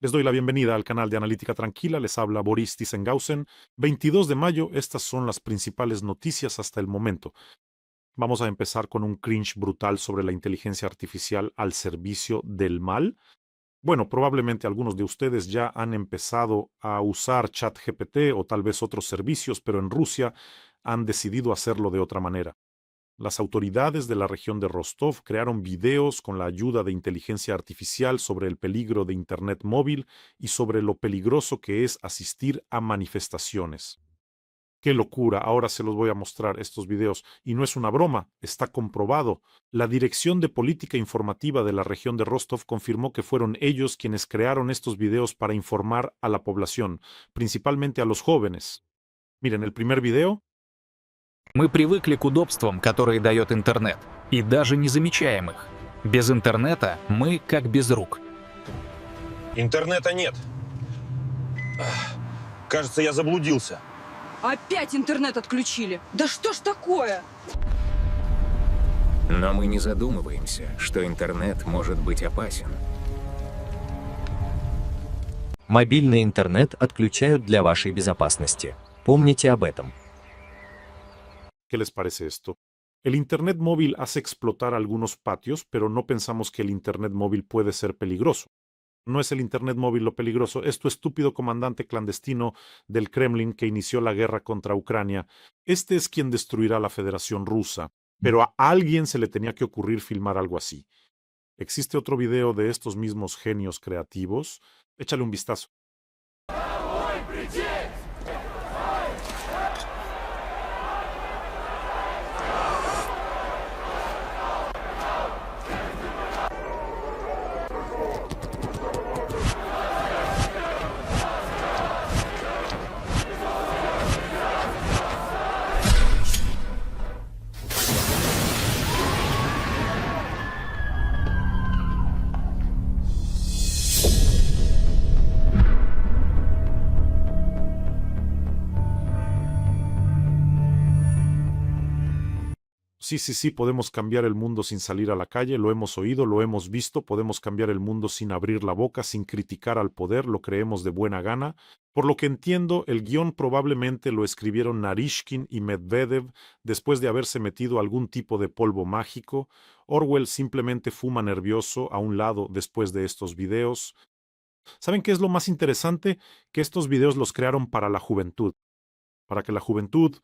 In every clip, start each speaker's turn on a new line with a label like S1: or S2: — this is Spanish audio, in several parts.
S1: Les doy la bienvenida al canal de Analítica Tranquila, les habla Boris Thyssen-Gausen. 22 de mayo, estas son las principales noticias hasta el momento. Vamos a empezar con un cringe brutal sobre la inteligencia artificial al servicio del mal. Bueno, probablemente algunos de ustedes ya han empezado a usar ChatGPT o tal vez otros servicios, pero en Rusia han decidido hacerlo de otra manera. Las autoridades de la región de Rostov crearon videos con la ayuda de inteligencia artificial sobre el peligro de Internet móvil y sobre lo peligroso que es asistir a manifestaciones. ¡Qué locura! Ahora se los voy a mostrar estos videos. Y no es una broma, está comprobado. La Dirección de Política Informativa de la región de Rostov confirmó que fueron ellos quienes crearon estos videos para informar a la población, principalmente a los jóvenes. Miren, el primer video.
S2: Мы привыкли к удобствам, которые дает интернет, и даже не замечаем их. Без интернета мы как без рук.
S3: Интернета нет. Кажется, я заблудился.
S4: Опять интернет отключили. Да что ж такое?
S5: Но мы не задумываемся, что интернет может быть опасен.
S6: Мобильный интернет отключают для вашей безопасности. Помните об этом.
S1: ¿Qué les parece esto? El Internet móvil hace explotar algunos patios, pero no pensamos que el Internet móvil puede ser peligroso. No es el Internet móvil lo peligroso, es tu estúpido comandante clandestino del Kremlin que inició la guerra contra Ucrania. Este es quien destruirá la Federación Rusa, pero a alguien se le tenía que ocurrir filmar algo así. ¿Existe otro video de estos mismos genios creativos? Échale un vistazo. Sí, podemos cambiar el mundo sin salir a la calle, lo hemos oído, lo hemos visto, podemos cambiar el mundo sin abrir la boca, sin criticar al poder, lo creemos de buena gana. Por lo que entiendo, el guión probablemente lo escribieron Narishkin y Medvedev después de haberse metido algún tipo de polvo mágico. Orwell simplemente fuma nervioso a un lado después de estos videos. ¿Saben qué es lo más interesante? Que estos videos los crearon para la juventud. Para que la juventud...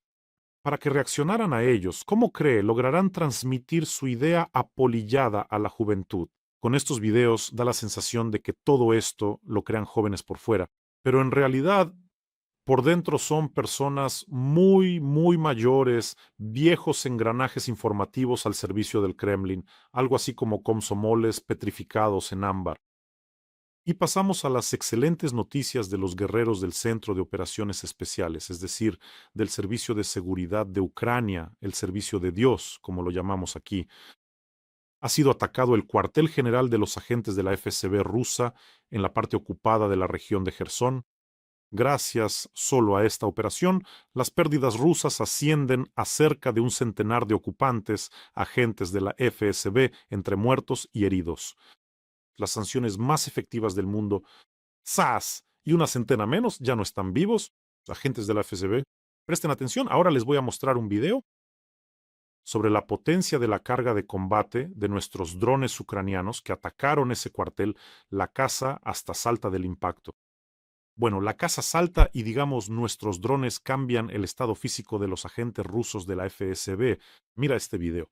S1: Para que reaccionaran a ellos, ¿cómo cree lograrán transmitir su idea apolillada a la juventud? Con estos videos da la sensación de que todo esto lo crean jóvenes por fuera, pero en realidad por dentro son personas muy mayores, viejos engranajes informativos al servicio del Kremlin, algo así como komsomoles petrificados en ámbar. Y pasamos a las excelentes noticias de los guerreros del Centro de Operaciones Especiales, es decir, del Servicio de Seguridad de Ucrania, el Servicio de Dios, como lo llamamos aquí. Ha sido atacado el cuartel general de los agentes de la FSB rusa en la parte ocupada de la región de Jersón. Gracias solo a esta operación, las pérdidas rusas ascienden a cerca de 100 de ocupantes, agentes de la FSB, entre muertos y heridos. Las sanciones más efectivas del mundo, ¡zas! Y 100 menos ya no están vivos, agentes de la FSB. Presten atención, ahora les voy a mostrar un video sobre la potencia de la carga de combate de nuestros drones ucranianos que atacaron ese cuartel. La casa hasta salta del impacto. Bueno, la casa salta y digamos nuestros drones cambian el estado físico de los agentes rusos de la FSB. Mira este video.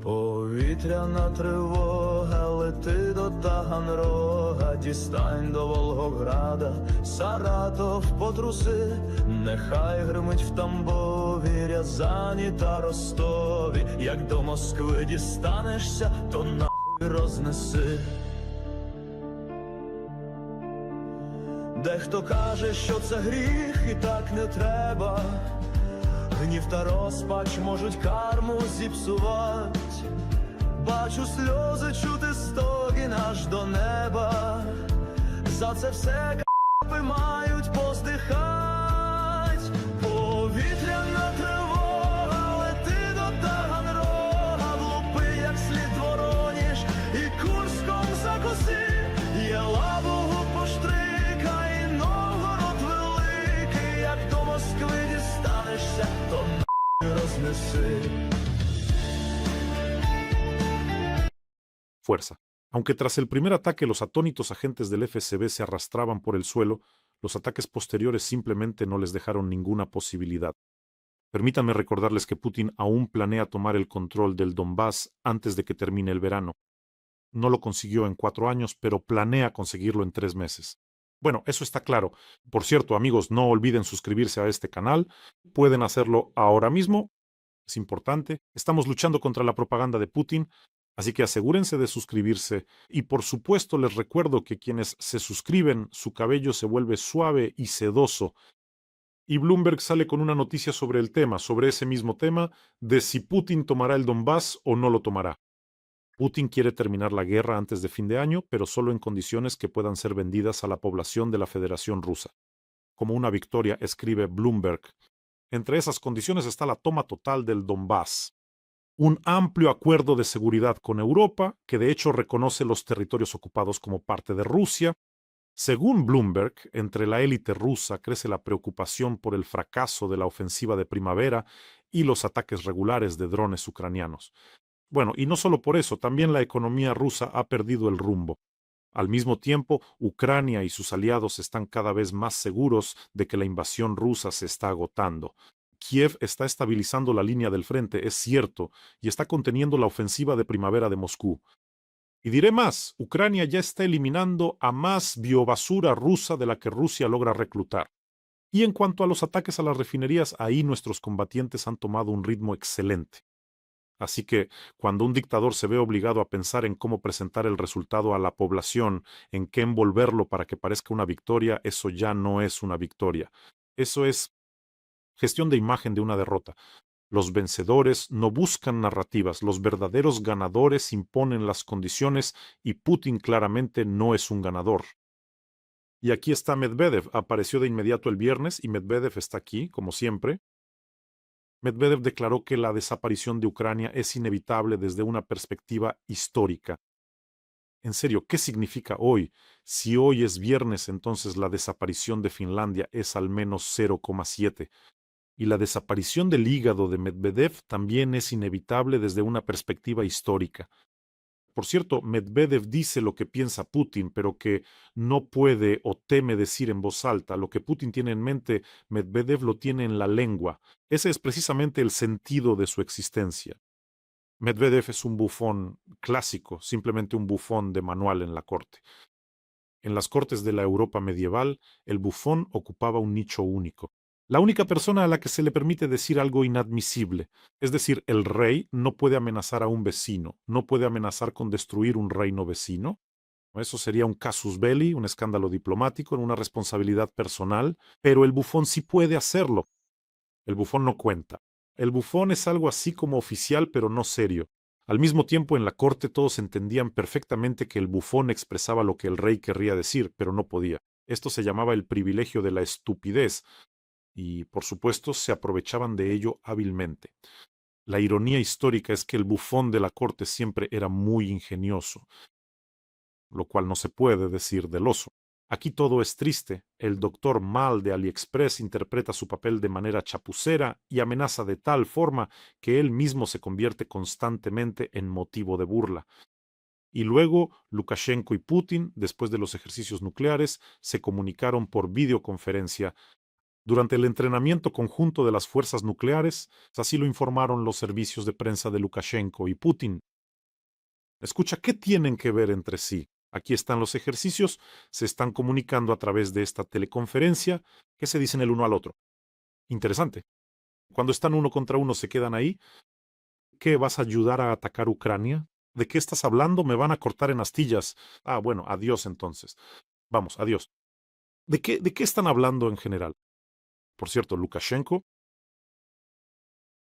S7: Повітряна тривога, лети до Таганрога, дістань до Волгограда, Саратов потруси, нехай гримить в Тамбові, Рязані та Ростові, як до Москви дістанешся, то нахуй рознеси. Дехто каже, що це гріх і так не треба, гнів та розпач можуть карму зіпсувать. Бачу сльози, чути стогін аж до неба. За це все к***и мають поздихать. Повітряна тривога, лети до Таганрога, влупи як слід Вороніж і Курском закуси. Єла
S1: fuerza. Aunque tras el primer ataque los atónitos agentes del FSB se arrastraban por el suelo, los ataques posteriores simplemente no les dejaron ninguna posibilidad. Permítanme recordarles que Putin aún planea tomar el control del Donbass antes de que termine el verano. No lo consiguió en 4 años, pero planea conseguirlo en 3 meses. Bueno, eso está claro. Por cierto, amigos, no olviden suscribirse a este canal. Pueden hacerlo ahora mismo. Es importante. Estamos luchando contra la propaganda de Putin, así que asegúrense de suscribirse. Y por supuesto les recuerdo que quienes se suscriben, su cabello se vuelve suave y sedoso. Y Bloomberg sale con una noticia sobre el tema, sobre ese mismo tema, de si Putin tomará el Donbass o no lo tomará. Putin quiere terminar la guerra antes de fin de año, pero solo en condiciones que puedan ser vendidas a la población de la Federación Rusa. Como una victoria, escribe Bloomberg. Entre esas condiciones está la toma total del Donbass. Un amplio acuerdo de seguridad con Europa, que de hecho reconoce los territorios ocupados como parte de Rusia. Según Bloomberg, entre la élite rusa crece la preocupación por el fracaso de la ofensiva de primavera y los ataques regulares de drones ucranianos. Bueno, y no solo por eso, también la economía rusa ha perdido el rumbo. Al mismo tiempo, Ucrania y sus aliados están cada vez más seguros de que la invasión rusa se está agotando. Kiev está estabilizando la línea del frente, es cierto, y está conteniendo la ofensiva de primavera de Moscú. Y diré más, Ucrania ya está eliminando a más biobasura rusa de la que Rusia logra reclutar. Y en cuanto a los ataques a las refinerías, ahí nuestros combatientes han tomado un ritmo excelente. Así que, cuando un dictador se ve obligado a pensar en cómo presentar el resultado a la población, en qué envolverlo para que parezca una victoria, eso ya no es una victoria. Eso es gestión de imagen de una derrota. Los vencedores no buscan narrativas, los verdaderos ganadores imponen las condiciones y Putin claramente no es un ganador. Y aquí está Medvedev, apareció de inmediato el viernes y Medvedev está aquí, como siempre. Medvedev declaró que la desaparición de Ucrania es inevitable desde una perspectiva histórica. En serio, ¿qué significa hoy? Si hoy es viernes, entonces la desaparición de Finlandia es al menos 0,7. Y la desaparición del hígado de Medvedev también es inevitable desde una perspectiva histórica. Por cierto, Medvedev dice lo que piensa Putin, pero que no puede o teme decir en voz alta. Lo que Putin tiene en mente, Medvedev lo tiene en la lengua. Ese es precisamente el sentido de su existencia. Medvedev es un bufón clásico, simplemente un bufón de manual en la corte. En las cortes de la Europa medieval, el bufón ocupaba un nicho único. La única persona a la que se le permite decir algo inadmisible, es decir, el rey no puede amenazar a un vecino, no puede amenazar con destruir un reino vecino. Eso sería un casus belli, un escándalo diplomático, una responsabilidad personal, pero el bufón sí puede hacerlo. El bufón no cuenta. El bufón es algo así como oficial, pero no serio. Al mismo tiempo, en la corte todos entendían perfectamente que el bufón expresaba lo que el rey querría decir, pero no podía. Esto se llamaba el privilegio de la estupidez, y, por supuesto, se aprovechaban de ello hábilmente. La ironía histórica es que el bufón de la corte siempre era muy ingenioso, lo cual no se puede decir del oso. Aquí todo es triste. El doctor Mal de AliExpress interpreta su papel de manera chapucera y amenaza de tal forma que él mismo se convierte constantemente en motivo de burla. Y luego Lukashenko y Putin, después de los ejercicios nucleares, se comunicaron por videoconferencia. Durante el entrenamiento conjunto de las fuerzas nucleares, así lo informaron los servicios de prensa de Lukashenko y Putin. Escucha, ¿qué tienen que ver entre sí? Aquí están los ejercicios, se están comunicando a través de esta teleconferencia, ¿qué se dicen el uno al otro? Interesante. Cuando están uno contra uno se quedan ahí. ¿Qué, vas a ayudar a atacar Ucrania? ¿De qué estás hablando? Me van a cortar en astillas. Ah, bueno, adiós entonces. Vamos, adiós. ¿De qué están hablando en general? Por cierto, Lukashenko,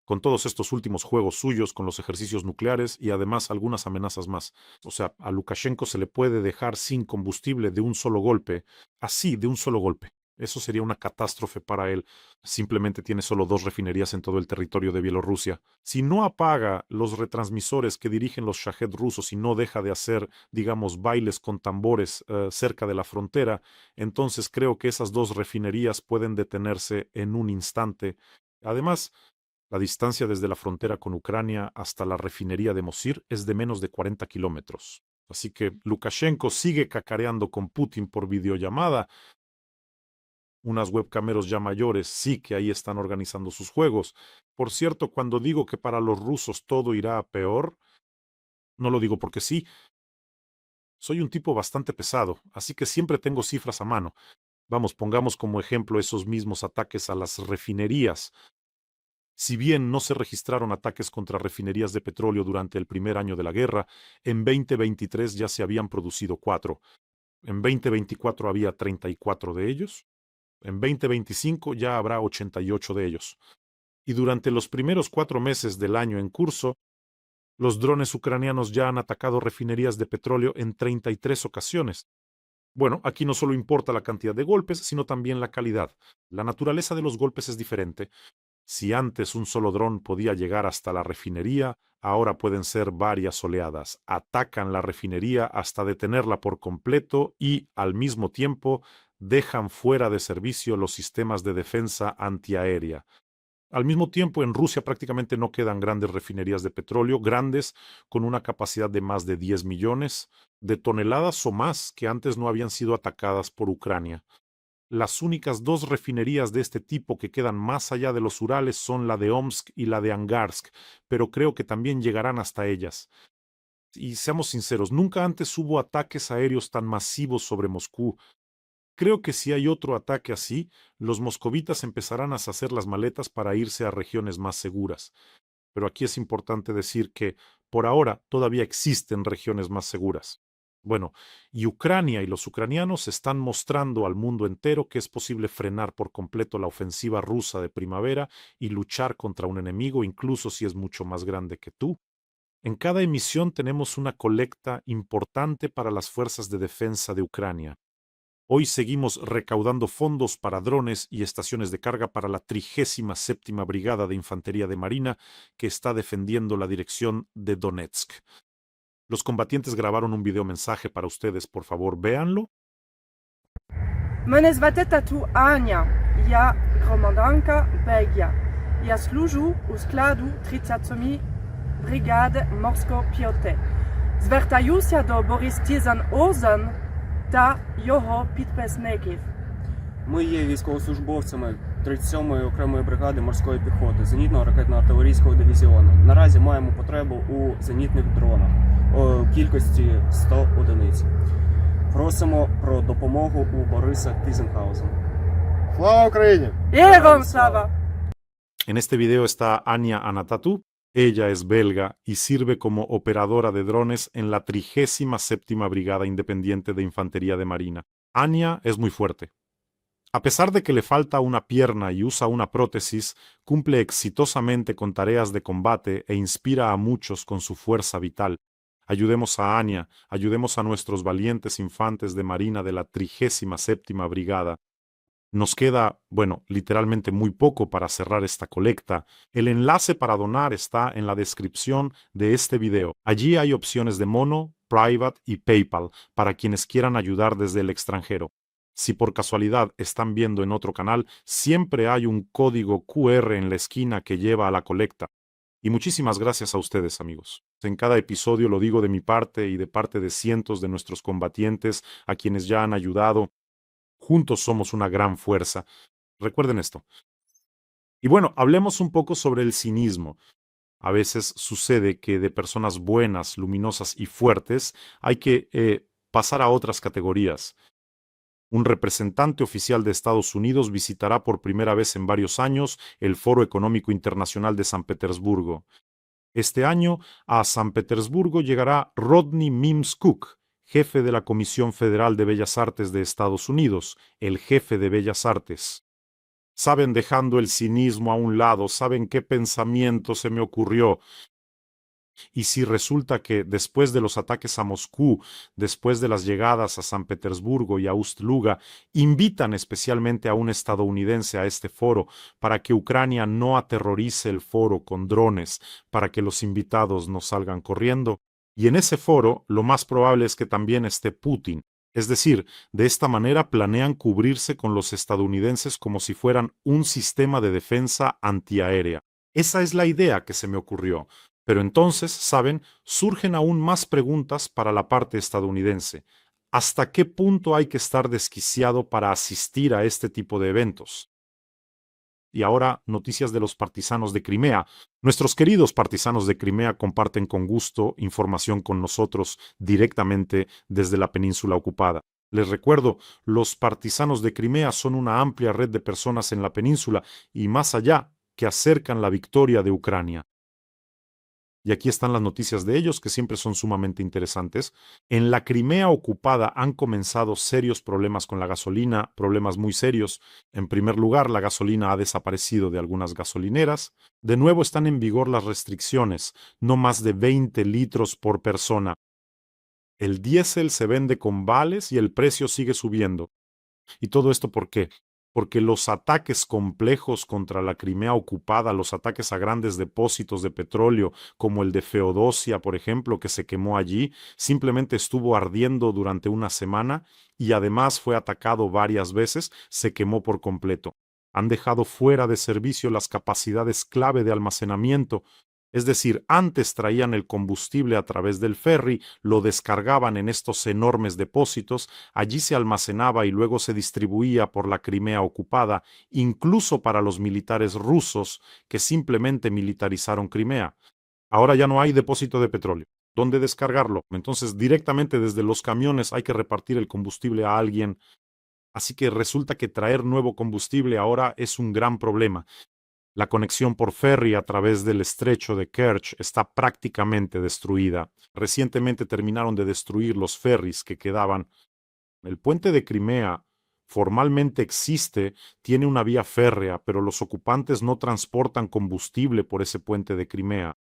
S1: con todos estos últimos juegos suyos, con los ejercicios nucleares y además algunas amenazas más. O sea, a Lukashenko se le puede dejar sin combustible de un solo golpe, así, de un solo golpe. Eso sería una catástrofe para él. Simplemente tiene solo 2 refinerías en todo el territorio de Bielorrusia. Si no apaga los retransmisores que dirigen los Shahed rusos y no deja de hacer, digamos, bailes con tambores cerca de la frontera, entonces creo que esas 2 refinerías pueden detenerse en un instante. Además, la distancia desde la frontera con Ucrania hasta la refinería de Mosir es de menos de 40 kilómetros. Así que Lukashenko sigue cacareando con Putin por videollamada. Unas webcameros ya mayores sí que ahí están organizando sus juegos. Por cierto, cuando digo que para los rusos todo irá a peor, no lo digo porque sí. Soy un tipo bastante pesado, así que siempre tengo cifras a mano. Vamos, pongamos como ejemplo esos mismos ataques a las refinerías. Si bien no se registraron ataques contra refinerías de petróleo durante el primer año de la guerra, en 2023 ya se habían producido 4. En 2024 había 34 de ellos. En 2025 ya habrá 88 de ellos. Y durante los primeros 4 meses del año en curso, los drones ucranianos ya han atacado refinerías de petróleo en 33 ocasiones. Bueno, aquí no solo importa la cantidad de golpes, sino también la calidad. La naturaleza de los golpes es diferente. Si antes un solo dron podía llegar hasta la refinería, ahora pueden ser varias oleadas. Atacan la refinería hasta detenerla por completo y, al mismo tiempo, dejan fuera de servicio los sistemas de defensa antiaérea. Al mismo tiempo, en Rusia prácticamente no quedan grandes refinerías de petróleo, grandes, con una capacidad de más de 10 millones de toneladas o más que antes no habían sido atacadas por Ucrania. Las únicas 2 refinerías de este tipo que quedan más allá de los Urales son la de Omsk y la de Angarsk, pero creo que también llegarán hasta ellas. Y seamos sinceros, nunca antes hubo ataques aéreos tan masivos sobre Moscú. Creo que si hay otro ataque así, los moscovitas empezarán a hacer las maletas para irse a regiones más seguras. Pero aquí es importante decir que, por ahora, todavía existen regiones más seguras. Bueno, y Ucrania y los ucranianos están mostrando al mundo entero que es posible frenar por completo la ofensiva rusa de primavera y luchar contra un enemigo, incluso si es mucho más grande que tú. En cada emisión tenemos una colecta importante para las fuerzas de defensa de Ucrania. Hoy seguimos recaudando fondos para drones y estaciones de carga para la 37ª Brigada de Infantería de Marina que está defendiendo la dirección de Donetsk. Los combatientes grabaron un videomensaje para ustedes, por favor, véanlo.
S8: Мене звати Тату Аня, я громадянка Бельгія. Я служу у складу 37-ї бригади морської піхоти. Звертаюся до Борис Тізан-Озен та його підписників.
S9: Ми є військовослужбовцями 37-ї окремої бригади морської піхоти зенітного ракетно-артилерійського дивізіону. Наразі маємо потребу у зенітних дронах у кількості 100 одиниць. Просимо про допомогу у Бориса Тізенхаузена.
S7: Слава Україні!
S8: Героям слава!
S1: En este video está Anya Anatatu. Ella es belga y sirve como operadora de drones en la 37ª Brigada Independiente de Infantería de Marina. Anya es muy fuerte. A pesar de que le falta una pierna y usa una prótesis, cumple exitosamente con tareas de combate e inspira a muchos con su fuerza vital. Ayudemos a Anya, ayudemos a nuestros valientes infantes de Marina de la 37ª Brigada. Nos queda, bueno, literalmente muy poco para cerrar esta colecta. El enlace para donar está en la descripción de este video. Allí hay opciones de Mono, Private y PayPal para quienes quieran ayudar desde el extranjero. Si por casualidad están viendo en otro canal, siempre hay un código QR en la esquina que lleva a la colecta. Y muchísimas gracias a ustedes, amigos. En cada episodio lo digo de mi parte y de parte de cientos de nuestros combatientes a quienes ya han ayudado. Juntos somos una gran fuerza. Recuerden esto. Y bueno, hablemos un poco sobre el cinismo. A veces sucede que de personas buenas, luminosas y fuertes hay que pasar a otras categorías. Un representante oficial de Estados Unidos visitará por primera vez en varios años el Foro Económico Internacional de San Petersburgo. Este año a San Petersburgo llegará Rodney Mims Cook, jefe de la Comisión Federal de Bellas Artes de Estados Unidos, el jefe de Bellas Artes. Saben, dejando el cinismo a un lado, ¿saben qué pensamiento se me ocurrió? Y si resulta que después de los ataques a Moscú, después de las llegadas a San Petersburgo y a Ust-Luga, invitan especialmente a un estadounidense a este foro para que Ucrania no aterrorice el foro con drones, para que los invitados no salgan corriendo? Y en ese foro lo más probable es que también esté Putin. Es decir, de esta manera planean cubrirse con los estadounidenses como si fueran un sistema de defensa antiaérea. Esa es la idea que se me ocurrió. Pero entonces, ¿saben? Surgen aún más preguntas para la parte estadounidense. ¿Hasta qué punto hay que estar desquiciado para asistir a este tipo de eventos? Y ahora, noticias de los partisanos de Crimea. Nuestros queridos partisanos de Crimea comparten con gusto información con nosotros directamente desde la península ocupada. Les recuerdo, los partisanos de Crimea son una amplia red de personas en la península y más allá que acercan la victoria de Ucrania. Y aquí están las noticias de ellos, que siempre son sumamente interesantes. En la Crimea ocupada han comenzado serios problemas con la gasolina, problemas muy serios. En primer lugar, la gasolina ha desaparecido de algunas gasolineras. De nuevo están en vigor las restricciones, no más de 20 litros por persona. El diésel se vende con vales y el precio sigue subiendo. ¿Y todo esto por qué? Porque los ataques complejos contra la Crimea ocupada, los ataques a grandes depósitos de petróleo, como el de Feodosia, por ejemplo, que se quemó allí, simplemente estuvo ardiendo durante una semana y además fue atacado varias veces, se quemó por completo. Han dejado fuera de servicio las capacidades clave de almacenamiento. Es decir, antes traían el combustible a través del ferry, lo descargaban en estos enormes depósitos, allí se almacenaba y luego se distribuía por la Crimea ocupada, incluso para los militares rusos que simplemente militarizaron Crimea. Ahora ya no hay depósito de petróleo. ¿Dónde descargarlo? Entonces, directamente desde los camiones hay que repartir el combustible a alguien. Así que resulta que traer nuevo combustible ahora es un gran problema. La conexión por ferry a través del estrecho de Kerch está prácticamente destruida. Recientemente terminaron de destruir los ferries que quedaban. El puente de Crimea formalmente existe, tiene una vía férrea, pero los ocupantes no transportan combustible por ese puente de Crimea.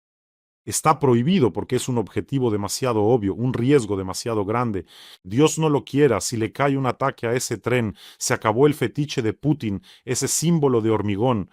S1: Está prohibido porque es un objetivo demasiado obvio, un riesgo demasiado grande. Dios no lo quiera, si le cae un ataque a ese tren, se acabó el fetiche de Putin, ese símbolo de hormigón.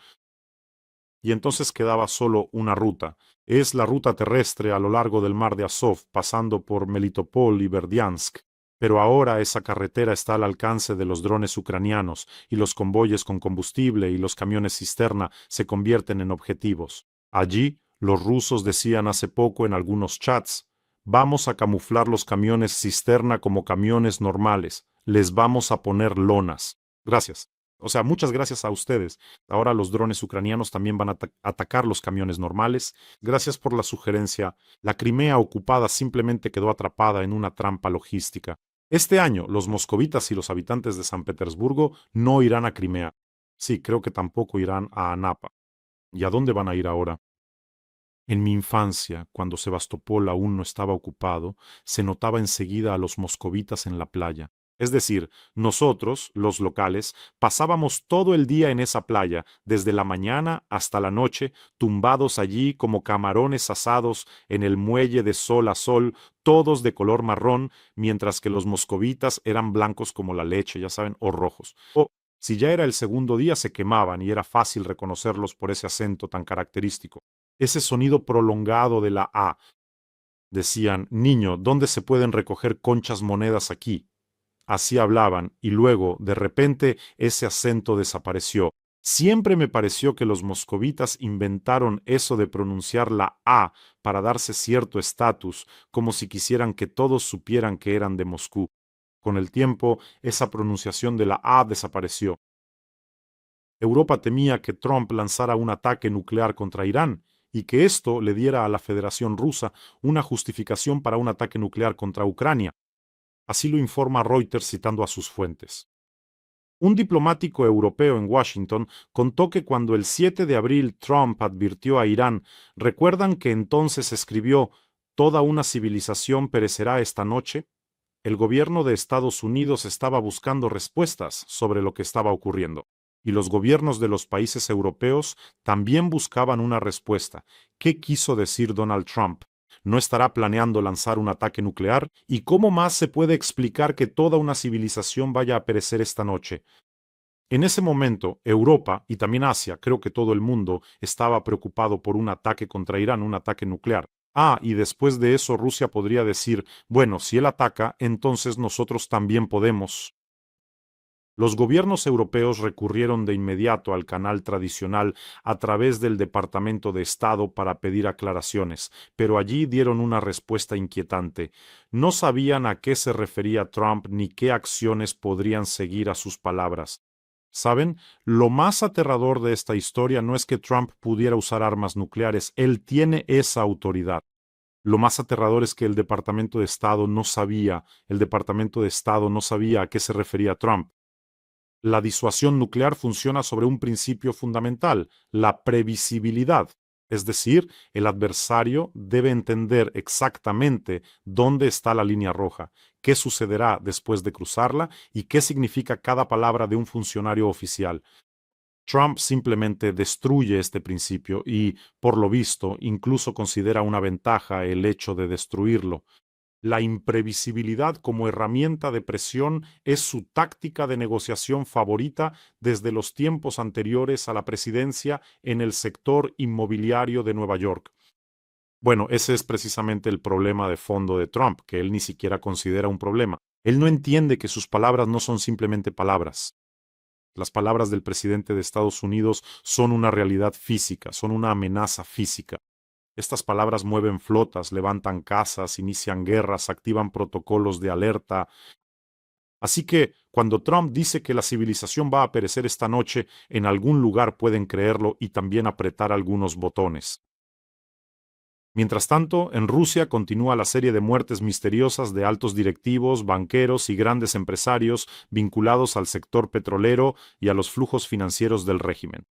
S1: Y entonces quedaba solo una ruta. Es la ruta terrestre a lo largo del mar de Azov, pasando por Melitopol y Berdiansk. Pero ahora esa carretera está al alcance de los drones ucranianos, y los convoyes con combustible y los camiones cisterna se convierten en objetivos. Allí, los rusos decían hace poco en algunos chats, vamos a camuflar los camiones cisterna como camiones normales, les vamos a poner lonas. Gracias. O sea, muchas gracias a ustedes. Ahora los drones ucranianos también van a atacar los camiones normales. Gracias por la sugerencia. La Crimea ocupada simplemente quedó atrapada en una trampa logística. Este año, los moscovitas y los habitantes de San Petersburgo no irán a Crimea. Sí, creo que tampoco irán a Anapa. ¿Y a dónde van a ir ahora? En mi infancia, cuando Sebastopol aún no estaba ocupado, se notaba enseguida a los moscovitas en la playa. Es decir, nosotros, los locales, pasábamos todo el día en esa playa, desde la mañana hasta la noche, tumbados allí como camarones asados en el muelle de sol a sol, todos de color marrón, mientras que los moscovitas eran blancos como la leche, ya saben, o rojos. O, si ya era el segundo día, se quemaban y era fácil reconocerlos por ese acento tan característico. Ese sonido prolongado de la A. Decían, niño, ¿dónde se pueden recoger conchas monedas aquí? Así hablaban, y luego, de repente, ese acento desapareció. Siempre me pareció que los moscovitas inventaron eso de pronunciar la A para darse cierto estatus, como si quisieran que todos supieran que eran de Moscú. Con el tiempo, esa pronunciación de la A desapareció. Europa temía que Trump lanzara un ataque nuclear contra Irán, y que esto le diera a la Federación Rusa una justificación para un ataque nuclear contra Ucrania. Así lo informa Reuters citando a sus fuentes. Un diplomático europeo en Washington contó que cuando el 7 de abril Trump advirtió a Irán, ¿recuerdan que entonces escribió «Toda una civilización perecerá esta noche»? El gobierno de Estados Unidos estaba buscando respuestas sobre lo que estaba ocurriendo. Y los gobiernos de los países europeos también buscaban una respuesta. ¿Qué quiso decir Donald Trump? ¿No estará planeando lanzar un ataque nuclear? ¿Y cómo más se puede explicar que toda una civilización vaya a perecer esta noche? En ese momento, Europa y también Asia, creo que todo el mundo, estaba preocupado por un ataque contra Irán, un ataque nuclear. Y después de eso Rusia podría decir, bueno, si él ataca, entonces nosotros también podemos. Los gobiernos europeos recurrieron de inmediato al canal tradicional a través del Departamento de Estado para pedir aclaraciones, pero allí dieron una respuesta inquietante. No sabían a qué se refería Trump ni qué acciones podrían seguir a sus palabras. ¿Saben? Lo más aterrador de esta historia no es que Trump pudiera usar armas nucleares, él tiene esa autoridad. Lo más aterrador es que el Departamento de Estado no sabía a qué se refería Trump. La disuasión nuclear funciona sobre un principio fundamental, la previsibilidad. Es decir, el adversario debe entender exactamente dónde está la línea roja, qué sucederá después de cruzarla y qué significa cada palabra de un funcionario oficial. Trump simplemente destruye este principio y, por lo visto, incluso considera una ventaja el hecho de destruirlo. La imprevisibilidad como herramienta de presión es su táctica de negociación favorita desde los tiempos anteriores a la presidencia en el sector inmobiliario de Nueva York. Bueno, ese es precisamente el problema de fondo de Trump, que él ni siquiera considera un problema. Él no entiende que sus palabras no son simplemente palabras. Las palabras del presidente de Estados Unidos son una realidad física, son una amenaza física. Estas palabras mueven flotas, levantan casas, inician guerras, activan protocolos de alerta. Así que, cuando Trump dice que la civilización va a perecer esta noche, en algún lugar pueden creerlo y también apretar algunos botones. Mientras tanto, en Rusia continúa la serie de muertes misteriosas de altos directivos, banqueros y grandes empresarios vinculados al sector petrolero y a los flujos financieros del régimen.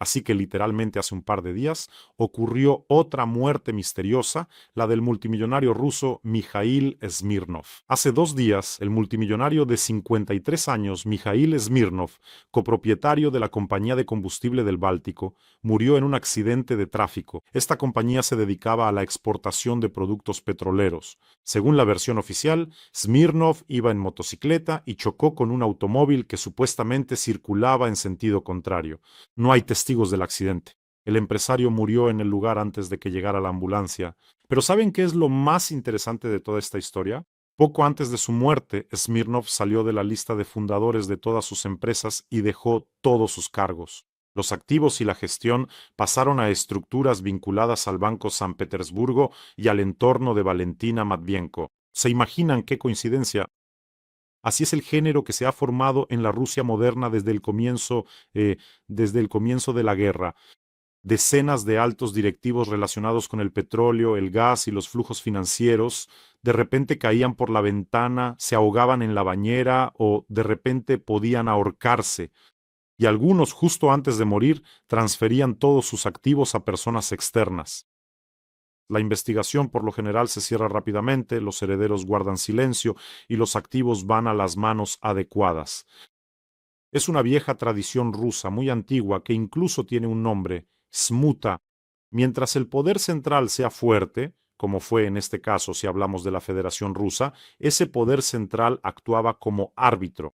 S1: Así que literalmente hace un par de días ocurrió otra muerte misteriosa, la del multimillonario ruso Mikhail Smirnov. Hace 2 días, el multimillonario de 53 años Mikhail Smirnov, copropietario de la compañía de combustible del Báltico, murió en un accidente de tráfico. Esta compañía se dedicaba a la exportación de productos petroleros. Según la versión oficial, Smirnov iba en motocicleta y chocó con un automóvil que supuestamente circulaba en sentido contrario. No hay testigos del accidente. El empresario murió en el lugar antes de que llegara la ambulancia. Pero ¿saben qué es lo más interesante de toda esta historia? Poco antes de su muerte, Smirnov salió de la lista de fundadores de todas sus empresas y dejó todos sus cargos. Los activos y la gestión pasaron a estructuras vinculadas al Banco San Petersburgo y al entorno de Valentina Matvienko. ¿Se imaginan qué coincidencia? Así es el género que se ha formado en la Rusia moderna desde el comienzo de la guerra. Decenas de altos directivos relacionados con el petróleo, el gas y los flujos financieros de repente caían por la ventana, se ahogaban en la bañera o de repente podían ahorcarse. Y algunos, justo antes de morir, transferían todos sus activos a personas externas. La investigación por lo general se cierra rápidamente, los herederos guardan silencio y los activos van a las manos adecuadas. Es una vieja tradición rusa muy antigua que incluso tiene un nombre, smuta. Mientras el poder central sea fuerte, como fue en este caso si hablamos de la Federación Rusa, ese poder central actuaba como árbitro.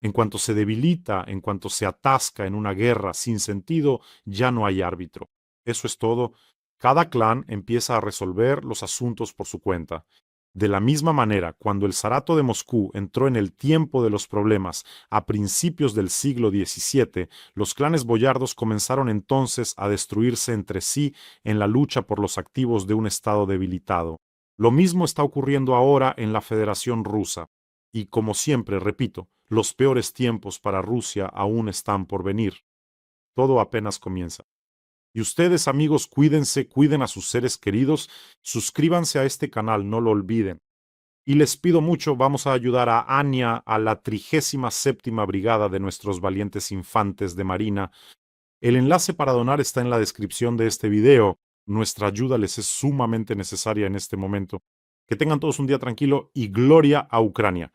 S1: En cuanto se debilita, en cuanto se atasca en una guerra sin sentido, ya no hay árbitro. Eso es todo. Cada clan empieza a resolver los asuntos por su cuenta. De la misma manera, cuando el zarato de Moscú entró en el tiempo de los problemas a principios del siglo XVII, los clanes boyardos comenzaron entonces a destruirse entre sí en la lucha por los activos de un estado debilitado. Lo mismo está ocurriendo ahora en la Federación Rusa. Y como siempre, repito, los peores tiempos para Rusia aún están por venir. Todo apenas comienza. Y ustedes, amigos, cuídense, cuiden a sus seres queridos, suscríbanse a este canal, no lo olviden. Y les pido mucho, vamos a ayudar a Anya, a la 37ª Brigada de nuestros valientes infantes de Marina. El enlace para donar está en la descripción de este video. Nuestra ayuda les es sumamente necesaria en este momento. Que tengan todos un día tranquilo y gloria a Ucrania.